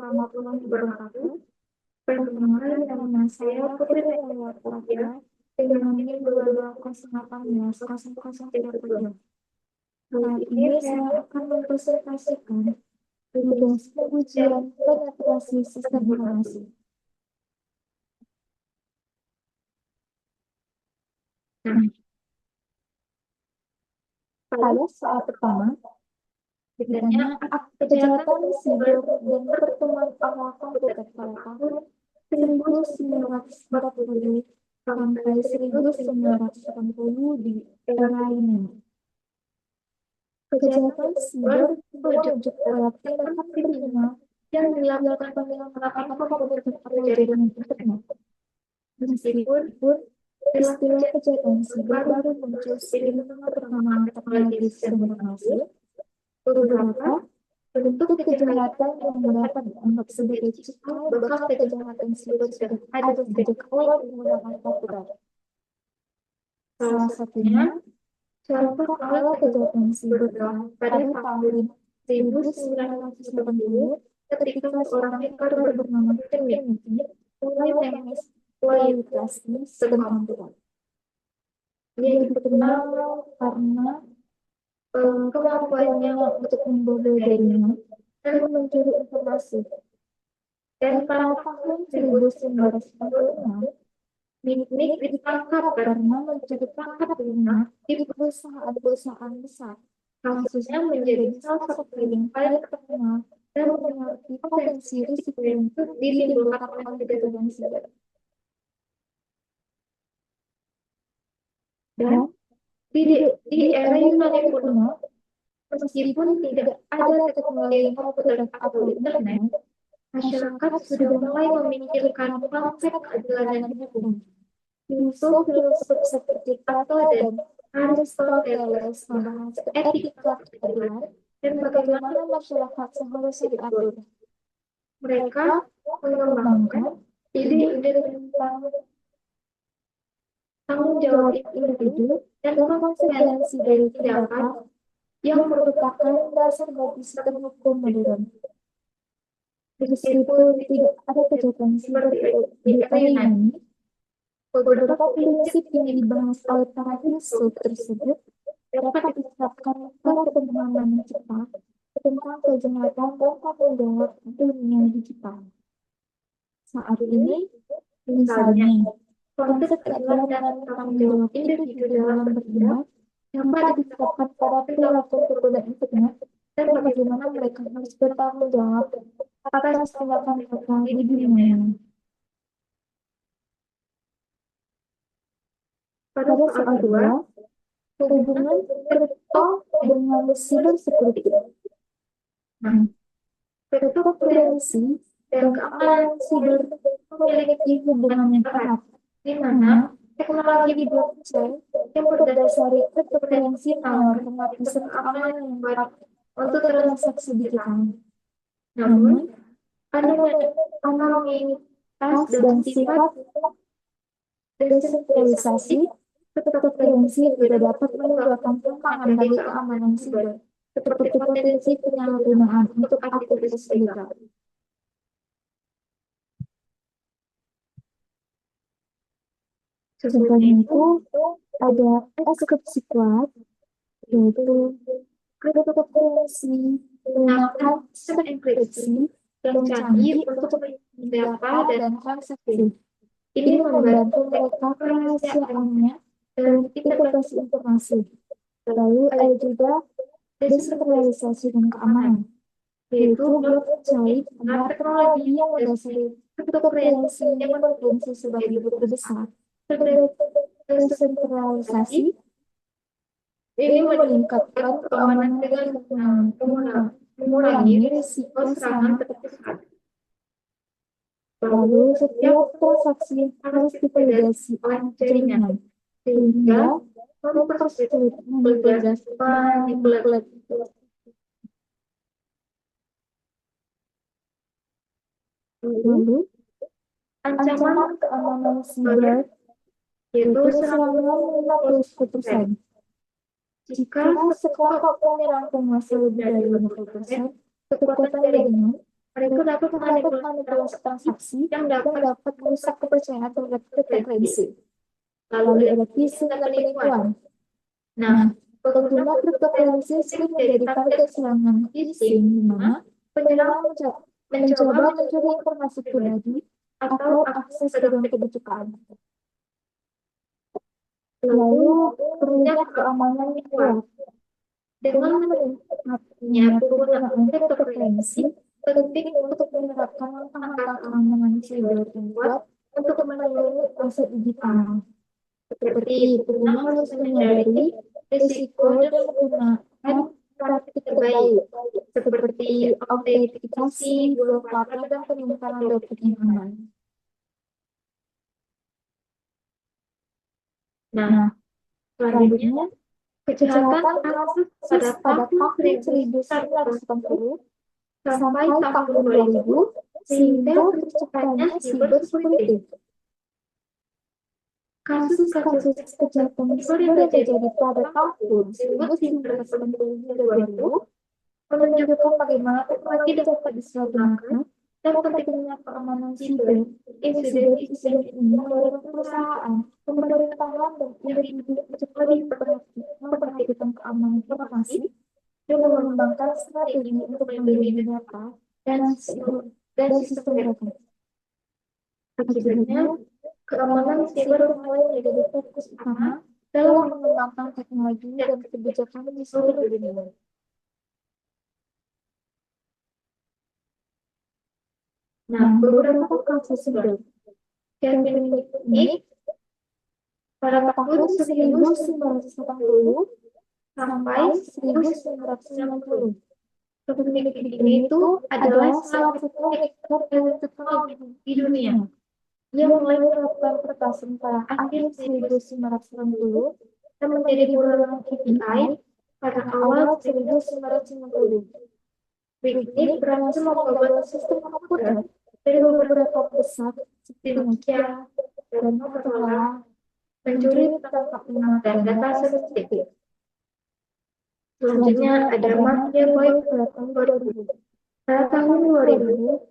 warahmatullahi wabarakatuh. Perkenalkan nama saya Putri Raya dengan NIM 2208-0030. Saat ini saya akan mempresentasikan tugas pengujian penetrasi sistem informasi. Nah, pada saat pertama, bedanya kejahatan siber dan pertemuan awal komputer pada tahun 1940 sampai 1980 di era ini. Kejahatan siber merujuk pada tindakan kriminal yang dilakukan menggunakan komputer atau jaringan internet. Meskipun istilah kejahatan siber baru muncul seiring dengan perkembangan teknologi sistem informasi, beberapa bentuk kejahatan yang dapat dianggap sebagai cikal bakal kejahatan siber sudah ada sejak awal menggunakan komputer. Salah satunya contoh awal kejahatan siber pada tahun 1980 ketika seorang hacker bernama Timothy mulai mengeksploitasi sistem komputer. Dia dikenal karena kemampuannya untuk membobol jaringan dan mencuri informasi. Dan pada tahun 1996, Nick ditangkap karena mencuri pangkat lunak di perusahaan-perusahaan besar. Kasusnya menjadi salah satu yang paling terkenal dan memiliki potensi risiko yang ditimbulkan oleh kejahatan siber. Dan di era Yunani kuno, meskipun tidak ada teknologi komputer atau internet, masyarakat sudah mulai memikirkan konsep keadilan dan hukum. Filsuf seperti Plato dan Aristoteles membahas etika keadilan dan bagaimana masyarakat seharusnya diatur. Mereka mengembangkan ide-ide tentang tanggung jawab individu dan konsekuensi dari tindakan yang merupakan dasar bagi sistem hukum modern. Meskipun tidak ada kejahatan siber di era Yunani, beberapa prinsip yang dibahas oleh para filsuf tersebut dapat diterapkan pada pemahaman cepat tentang kejahatan dan tanggung jawab dunia digital. Saat ini, misalnya, konsep keadilan dan tanggung jawab individu dalam bertindak dapat diterapkan pada perilaku pengguna internet dan bagaimana mereka harus bertanggung jawab atas tindakan mereka di dunia. Pada soal 2, hubungan kripto dengan cyber security. Nah, kriptokurensi dan keamanan siber memiliki hubungan yang erat, di mana teknologi blockchain yang berdasari kriptokurensi menawarkan lapisan keamanan yang kuat untuk transaksi digital. Namun, anonimitas dan sifat desentralisasi kriptokurensi juga dapat menimbulkan tantangan bagi keamanan siber, seperti potensi penyalahgunaan untuk aktivitas ilegal. Selain itu, ada ekskripsi kuat, yaitu kriptokurensi menggunakan sistem enkripsi yang canggih untuk data dan transaksi. Ini membantu mereka kerahasiaannya dan integrasi informasi. Lalu ada juga desentralisasi dan keamanan, yaitu blockchain adalah teknologi yang berdasari kriptokurensi yang berfungsi sebagai bukti besar. Desentralisasi ini meningkatkan keamanan dengan mengurangi risiko serangan tercepat. Lalu setiap transaksi harus divalidasi oleh jaringan, sehingga mempersulit manipulasi. Lalu, ancaman keamanan siber yaitu serangan 50%. Jika sekelompok penyerang penguasa lebih dari 50%, kekuatan jaringan Mereka dapat manipulasi transaksi yang dapat merusak kepercayaan terhadap cryptocurrency. Lalu ada phishing dan penipuan. Nah, pengguna cryptocurrency sering menjadi target serangan phishing di mana penyerang mencoba mencuri informasi pribadi atau akses ke dalam kebijakan. Lalu perlunya keamanan yang kuat. Dengan meningkatnya penggunaan cryptocurrency, penting untuk menerapkan langkah-langkah keamanan siber yang kuat untuk melindungi aset digital. Seperti pengguna harus menyadari risiko dan menggunakan praktik terbaik, seperti autentikasi, dua faktor, dan penyimpanan dokumen yang aman. Nah, selanjutnya, kejahatan kasus pada tahun 1980 sampai tahun 2000 sehingga terciptanya cybersecurity. Kasus-kasus kejahatan siber yang terjadi pada tahun 1980 hingga 2000 menunjukkan bagaimana teknologi dapat disalahgunakan dan pentingnya keamanan siber. Insiden ini mendorong perusahaan, pemerintahan, dan individu untuk lebih memperhatikan keamanan informasi dan mengembangkan strategi untuk melindungi data dan sistem mereka. Akibatnya, keamanan siber mulai menjadi fokus utama dalam mengembangkan teknologi dan kebijakan di seluruh dunia. Nah, beberapa kasus siber. Kevin McNick pada tahun 1980 sampai 1990. Kevin McNick itu adalah salah satu hacker teknologi di dunia. Dia mulai melakukan peretasan pada akhir 1990 dan menjadi buronan FBI pada awal 1990. McNick berhasil membawa sistem komputer dari beberapa besar seperti Nokia dan Motorola mencuri perangkat lunak dan data sensitif. Selanjutnya ada mafia boy pada tahun 2000. Pada tahun 2000,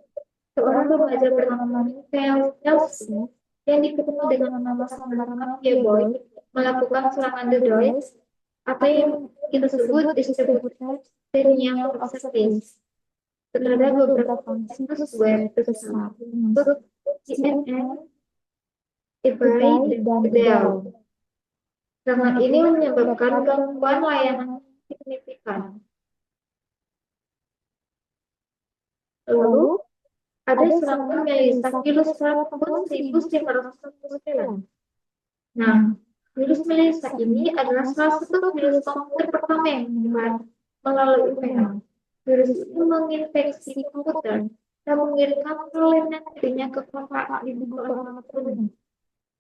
seorang remaja bernama Michael Chelsea yang dikenal dengan nama samaran mafia boy melakukan serangan DDoS atau yang kita sebut distributed denial of service terhadap beberapa situs web besar termasuk CNN, eBay, dan Dell. Serangan ini menyebabkan gangguan layanan signifikan. Lalu, ada serangan Melissa virus pada tahun 1999. Nah, virus Melissa ini adalah salah satu virus komputer pertama yang menyebar melalui email. Virus itu menginfeksi komputer dan mengirimkan kelainan dirinya ke kontak di buku alamat pengguna.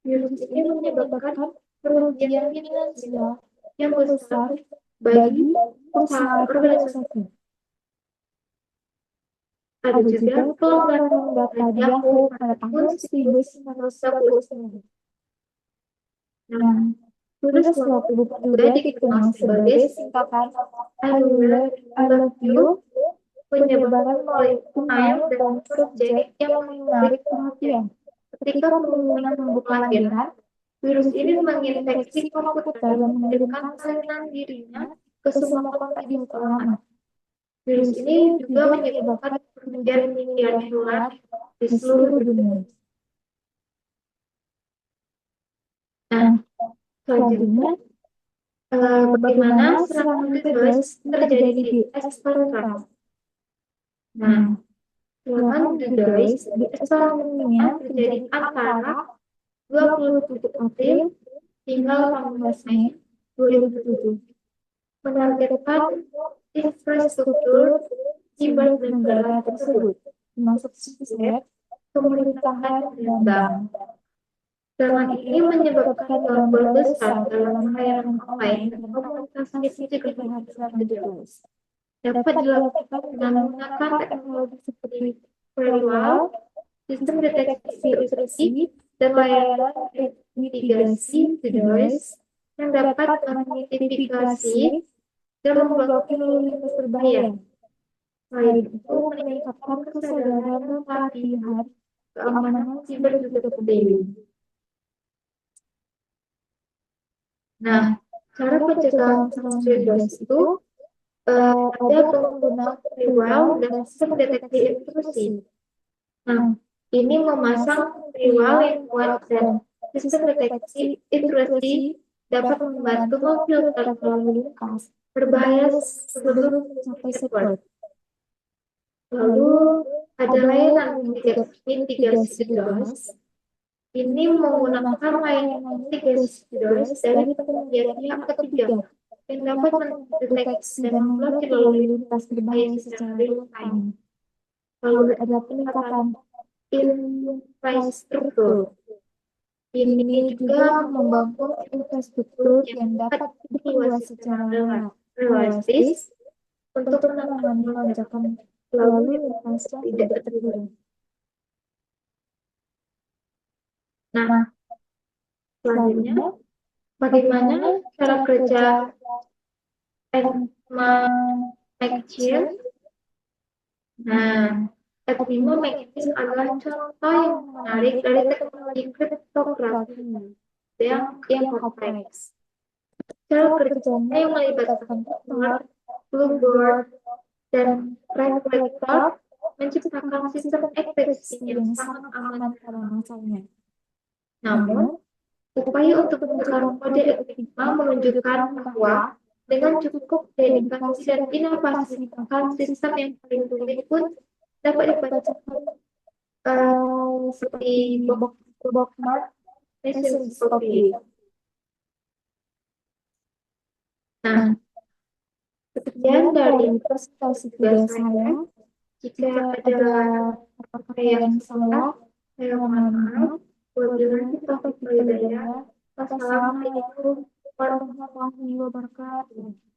Virus ini menyebabkan kerugian finansial yang besar bagi perusahaan organisasi. Ada juga pelanggaran data Yahoo pada tahun 1999. Nah, virus Yahoo juga dikenal sebagai singkatan I love you, penyebaran melalui email dan subjek yang menarik perhatian. Ketika pengguna membuka layar, virus ini menginfeksi komputer dan mengirimkan salinan dirinya ke semua kontak di buku alamat. Virus ini juga menyebabkan kerugian miliaran dolar di seluruh dunia. Nah, selanjutnya, bagaimana serangan DDoS terjadi di Estonia? Nah, serangan DDoS di Estonia terjadi antara 27 April hingga 18 Mei 2007. Menargetkan infrastruktur siber negara tersebut, termasuk situs web, pemerintahan, dan bank. Serangan ini menyebabkan gangguan besar dalam layanan online dan komunikasi pencegahan serangan DDoS. Dapat dilakukan dengan menggunakan teknologi seperti firewall, sistem deteksi intrusi, dan layanan mitigasi DDoS yang dapat mengidentifikasi dan memblokir lalu lintas berbahaya. Selain itu, meningkatkan kesadaran dan pelatihan keamanan siber juga penting. Nah, cara pencegahan serangan DDoS itu ada penggunaan firewall dan sistem deteksi intrusi. Nah, ini memasang firewall yang kuat dan sistem deteksi intrusi dapat membantu memfilter lalu lintas berbahaya sebelum mencapai server. Lalu ada layanan mitigasi DDoS. Ini menggunakan layanan mitigasi DDoS dari penyedia pihak ketiga yang dapat mendeteksi dan memblokir lalu lintas berbahaya secara real time. Lalu ada peningkatan infrastruktur. Ini juga membangun infrastruktur yang dapat dibuat secara realistis untuk menangani lonjakan lalu lintas yang tidak terduga. Nah, selanjutnya, bagaimana cara kerja Action? Nah, Admimo Action adalah contoh yang menarik dari teknologi kriptografi yang kompleks. Cara kerjanya yang melibatkan Tor, Bluebird, dan Reflector menciptakan sistem enkripsi yang sangat aman pada masanya. Namun, upaya untuk menekan kode Enigma menunjukkan bahwa dengan cukup dedikasi dan inovasi, bahkan sistem yang paling rumit pun dapat dibacakan seperti bookmark message copy. Nah, sekian dari presentasi tugas saya. Jika ada apa yang salah, saya mohon maaf. Wabillahi taufiq wal hidayah. Wassalamualaikum warahmatullahi wabarakatuh.